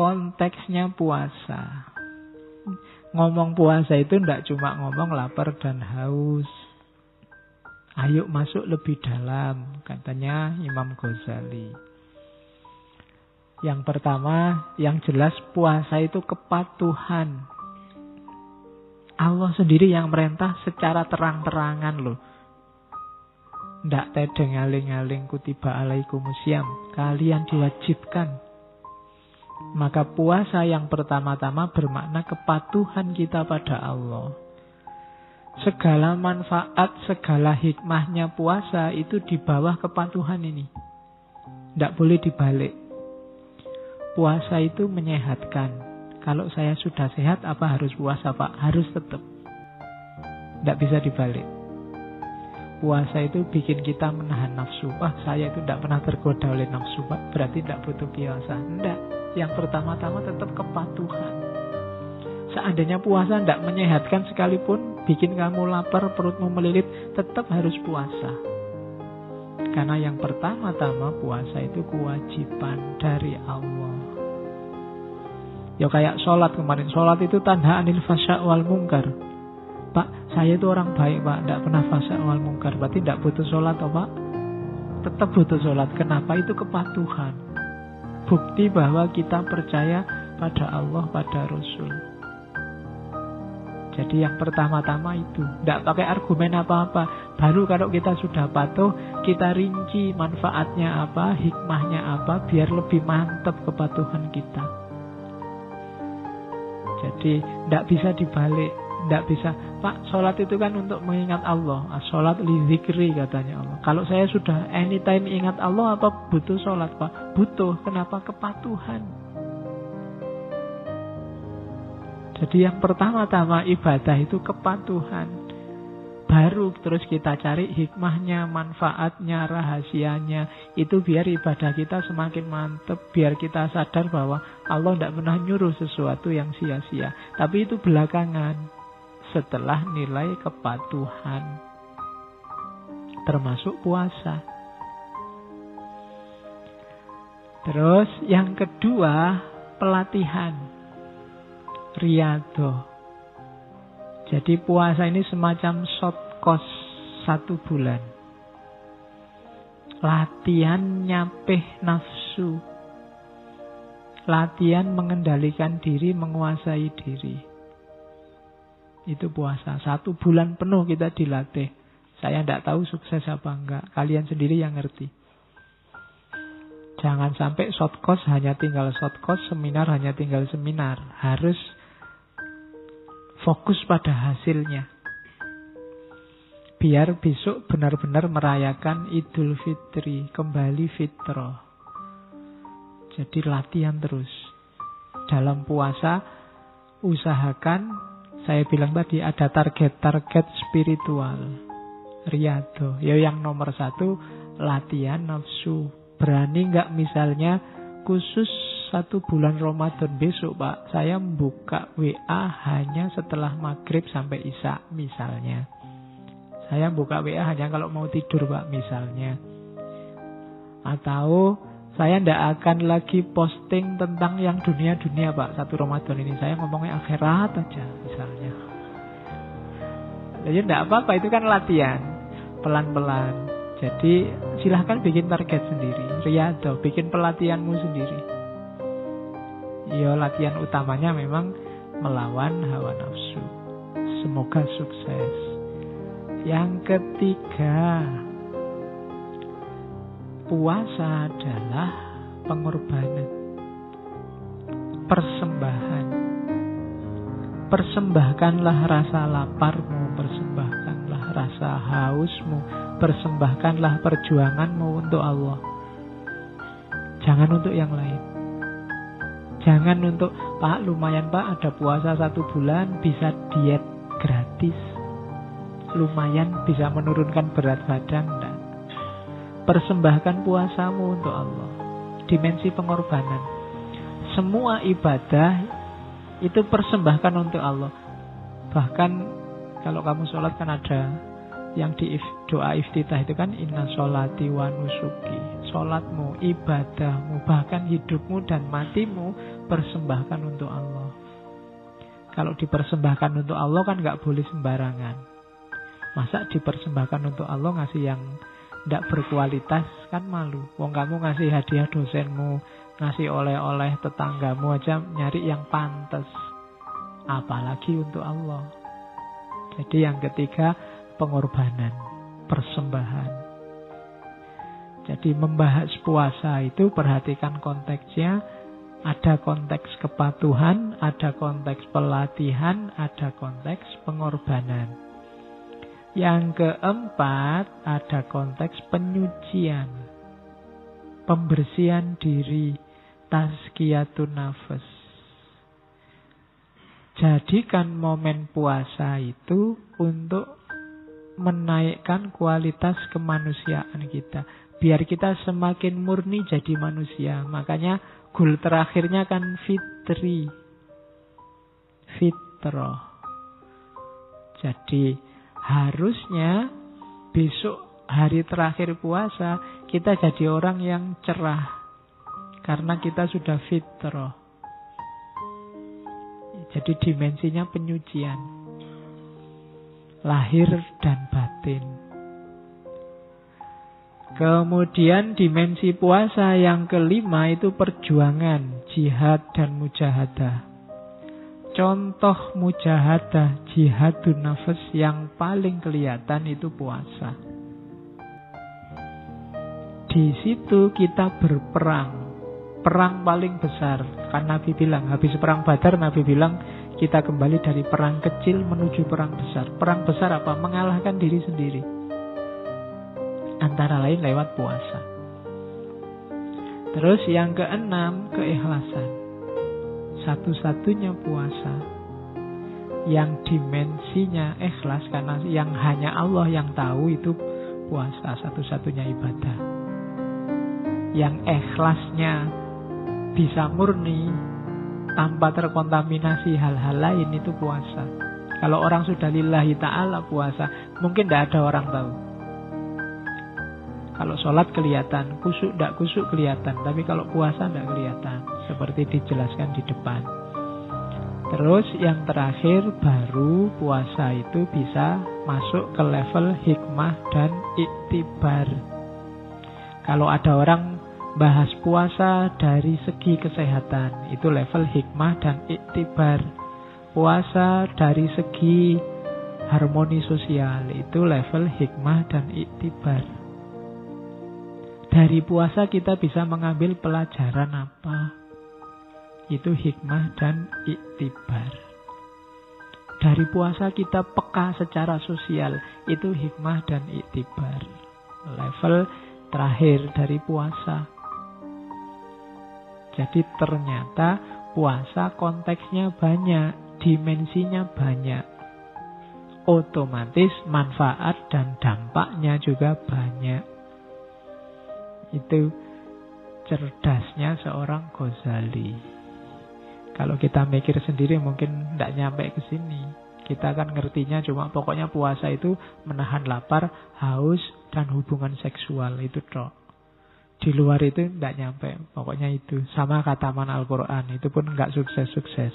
konteksnya puasa. Ngomong puasa itu tidak cuma ngomong lapar dan haus. Ayo masuk lebih dalam, katanya Imam Ghazali. Yang pertama, yang jelas puasa itu kepatuhan. Allah sendiri yang merintah secara terang-terangan loh. Ndak tedeng aling-aling kutiba alaikumusiyam. Kalian diwajibkan. Maka puasa yang pertama-tama bermakna kepatuhan kita pada Allah. Segala manfaat, segala hikmahnya puasa itu di bawah kepatuhan ini. Ndak boleh dibalik. Puasa itu menyehatkan. Kalau saya sudah sehat, apa harus puasa, Pak? Harus tetap. Ndak bisa dibalik. Puasa itu bikin kita menahan nafsu. Wah, saya itu tidak pernah tergoda oleh nafsu, Pak. Berarti tidak butuh puasa. Tidak. Yang pertama-tama tetap kepatuhan. Seandainya puasa tidak menyehatkan sekalipun, bikin kamu lapar, perutmu melilit, tetap harus puasa. Karena yang pertama-tama puasa itu kewajiban dari Allah. Ya kayak sholat kemarin. Sholat itu tanha anil fasya wal mungkar. Pak, saya itu orang baik, Pak. Tidak pernah fasya wal mungkar. Berarti tidak butuh sholat, oh, Pak? Tetap butuh sholat. Kenapa? Itu kepatuhan. Bukti bahwa kita percaya pada Allah, pada Rasul. Jadi yang pertama-tama itu. Tidak pakai argumen apa-apa. Baru kalau kita sudah patuh, kita rinci manfaatnya apa, hikmahnya apa, biar lebih mantap kepatuhan kita. Jadi tidak bisa dibalik. Tidak bisa, Pak, sholat itu kan untuk mengingat Allah. Sholat li zikri, katanya Allah. Kalau saya sudah anytime ingat Allah, apa butuh sholat, Pak? Butuh. Kenapa? Kepatuhan. Jadi yang pertama-tama ibadah itu kepatuhan. Baru terus kita cari hikmahnya, manfaatnya, rahasianya. Itu biar ibadah kita semakin mantap. Biar kita sadar bahwa Allah tidak pernah nyuruh sesuatu yang sia-sia. Tapi itu belakangan. Setelah nilai kepatuhan, termasuk puasa. Terus yang kedua, pelatihan, riyadhah. Jadi puasa ini semacam short course 1 bulan. Latihan nyapih nafsu. Latihan mengendalikan diri, menguasai diri. Itu puasa. 1 bulan penuh kita dilatih. Saya tidak tahu sukses apa enggak. Kalian sendiri yang ngerti. Jangan sampai short course hanya tinggal short course, seminar hanya tinggal seminar. Harus fokus pada hasilnya. Biar besok benar-benar merayakan Idul Fitri. Kembali fitrah. Jadi latihan terus. Dalam puasa, usahakan, saya bilang tadi ada target-target spiritual. Riyadhah. Ya yang nomor 1, latihan nafsu. Berani nggak misalnya khusus 1 bulan Ramadan besok, Pak, saya buka WA hanya setelah maghrib sampai isya misalnya. Saya buka WA hanya kalau mau tidur, Pak, misalnya. Atau saya tidak akan lagi posting tentang yang dunia-dunia, Pak, 1 Ramadan ini. Saya ngomongnya akhirat aja, misalnya. Jadi tidak apa-apa, itu kan latihan. Pelan-pelan. Jadi silahkan bikin target sendiri. Riyadhah, bikin pelatihanmu sendiri. Ya, latihan utamanya memang melawan hawa nafsu. Semoga sukses. Yang ketiga, puasa adalah pengorbanan, persembahan. Persembahkanlah rasa laparmu, persembahkanlah rasa hausmu, persembahkanlah perjuanganmu untuk Allah. Jangan untuk yang lain. Jangan untuk, Pak, lumayan, Pak, ada puasa 1 bulan, bisa diet gratis. Lumayan bisa menurunkan berat badan. Enggak. Persembahkan puasamu untuk Allah. Dimensi pengorbanan. Semua ibadah itu persembahkan untuk Allah. Bahkan kalau kamu sholat kan ada yang di doa iftitah itu kan inna sholati wa nusuki. sholatmu, ibadahmu, bahkan hidupmu dan matimu persembahkan untuk Allah. Kalau dipersembahkan untuk Allah kan nggak boleh sembarangan. Masa dipersembahkan untuk Allah ngasih yang nggak berkualitas kan malu. Wong kamu ngasih hadiah dosenmu, ngasih oleh-oleh tetanggamu aja nyari yang pantas. Apalagi untuk Allah. Jadi yang ketiga pengorbanan, persembahan. Jadi membahas puasa itu perhatikan konteksnya. Ada konteks kepatuhan, ada konteks pelatihan, ada konteks pengorbanan. Yang keempat ada konteks penyucian, pembersihan diri, tazkiyatun nafas. Jadikan momen puasa itu untuk menaikkan kualitas kemanusiaan kita. Biar kita semakin murni jadi manusia. Makanya goal terakhirnya kan fitri. Fitrah. Jadi harusnya besok hari terakhir puasa kita jadi orang yang cerah. Karena kita sudah fitrah. Jadi dimensinya penyucian. Lahir dan batin. Kemudian dimensi puasa yang kelima itu perjuangan, jihad dan mujahadah. Contoh mujahadah, jihadun nafas yang paling kelihatan itu puasa. Di situ kita berperang. Perang paling besar. Kan Nabi bilang, habis perang Badar Nabi bilang kita kembali dari perang kecil menuju perang besar. Perang besar apa? Mengalahkan diri sendiri. Antara lain lewat puasa. Terus yang keenam, keikhlasan. Satu-satunya puasa yang dimensinya ikhlas, karena yang hanya Allah yang tahu itu puasa, satu-satunya ibadah. Yang ikhlasnya bisa murni tanpa terkontaminasi hal-hal lain itu puasa. Kalau orang sudah lillahi ta'ala puasa, mungkin tidak ada orang tahu. Kalau sholat kelihatan, kusuk tidak kusuk kelihatan. Tapi kalau puasa tidak kelihatan. Seperti dijelaskan di depan. Terus yang terakhir, baru puasa itu bisa masuk ke level hikmah dan iktibar. Kalau ada orang bahas puasa dari segi kesehatan, itu level hikmah dan iktibar. Puasa dari segi harmoni sosial, itu level hikmah dan iktibar. Dari puasa kita bisa mengambil pelajaran apa? Itu hikmah dan iktibar. Dari puasa kita peka secara sosial. Itu hikmah dan iktibar. Level terakhir dari puasa. Jadi ternyata puasa konteksnya banyak. Dimensinya banyak. Otomatis manfaat dan dampaknya juga banyak. Itu cerdasnya seorang Ghazali. Kalau kita mikir sendiri mungkin tidak nyampe ke sini. Kita kan ngertinya cuma pokoknya puasa itu menahan lapar, haus, dan hubungan seksual. Itu tok. Di luar itu tidak nyampe. Pokoknya itu. Sama kataman Al-Quran. Itu pun nggak sukses-sukses.